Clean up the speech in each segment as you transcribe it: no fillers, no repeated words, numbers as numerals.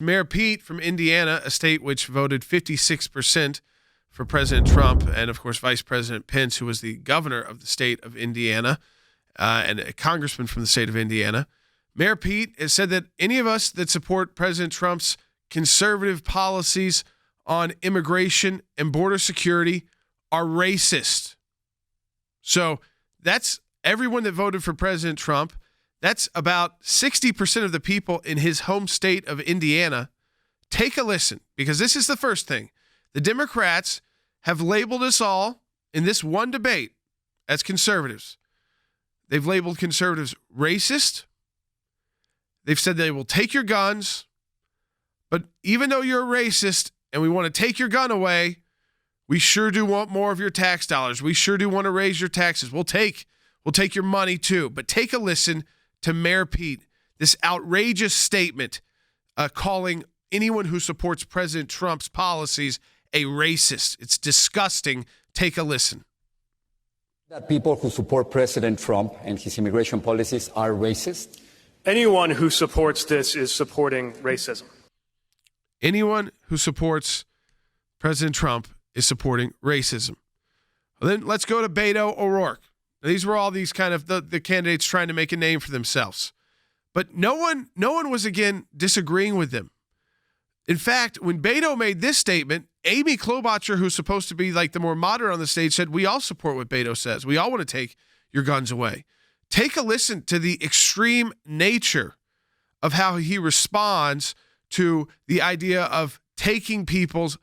Mayor Pete from Indiana, a state which voted 56% for President Trump, and of course Vice President Pence, who was the governor of the state of Indiana, and a congressman from the state of Indiana. Mayor Pete has said that any of us that support President Trump's conservative policies on immigration and border security are racist. So that's everyone that voted for President Trump. That's about 60% of the people in his home state of Indiana. Take a listen, because this is the first thing. The Democrats have labeled us all in this one debate as conservatives. They've labeled conservatives racist. They've said they will take your guns. But even though you're a racist and we want to take your gun away, we sure do want more of your tax dollars. We sure do want to raise your taxes. We'll take your money too. But take a listen to Mayor Pete, this outrageous statement calling anyone who supports President Trump's policies a racist. It's disgusting. Take a listen. That people who support President Trump and his immigration policies are racist? Anyone who supports this is supporting racism. Anyone who supports President Trump is supporting racism. Well, then let's go to Beto O'Rourke. Now, these were all these kind of the candidates trying to make a name for themselves. But no one was, again, disagreeing with them. In fact, when Beto made this statement, Amy Klobuchar, who's supposed to be like the more moderate on the stage, said, we all support what Beto says. We all want to take your guns away. Take a listen to the extreme nature of how he responds to the idea of taking people's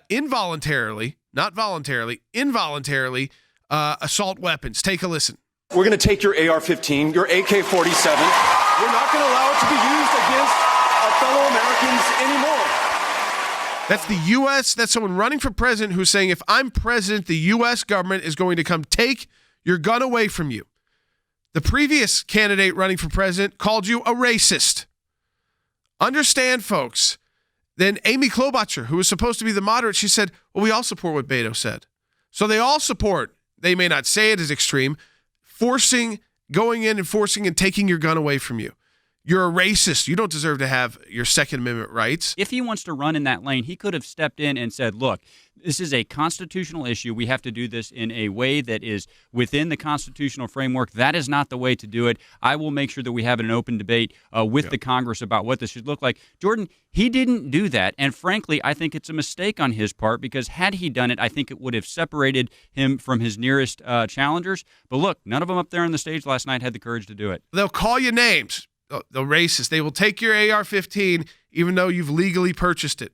involuntarily, not voluntarily, involuntarily assault weapons. Take a listen. We're going to take your AR-15, your AK-47. We're not going to allow it to be used against our fellow Americans anymore. That's the U.S. That's someone running for president who's saying, if I'm president, the U.S. government is going to come take your gun away from you. The previous candidate running for president called you a racist. Understand, folks. Then Amy Klobuchar, who was supposed to be the moderate, she said, well, we all support what Beto said. So they all support, they may not say it as extreme, going in and forcing and taking your gun away from you. You're a racist. You don't deserve to have your Second Amendment rights. If he wants to run in that lane, he could have stepped in and said, look, this is a constitutional issue. We have to do this in a way that is within the constitutional framework. That is not the way to do it. I will make sure that we have an open debate with the Congress about what this should look like. Jordan, he didn't do that. And frankly, I think it's a mistake on his part, because had he done it, I think it would have separated him from his nearest challengers. But look, none of them up there on the stage last night had the courage to do it. They'll call you names. The racist. They will take your AR-15 even though you've legally purchased it,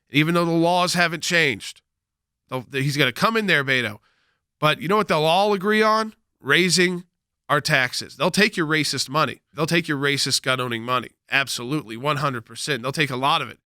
even though the laws haven't changed. He's going to come in there, Beto. But you know what they'll all agree on? Raising our taxes. They'll take your racist money. They'll take your racist gun-owning money. Absolutely, 100%. They'll take a lot of it.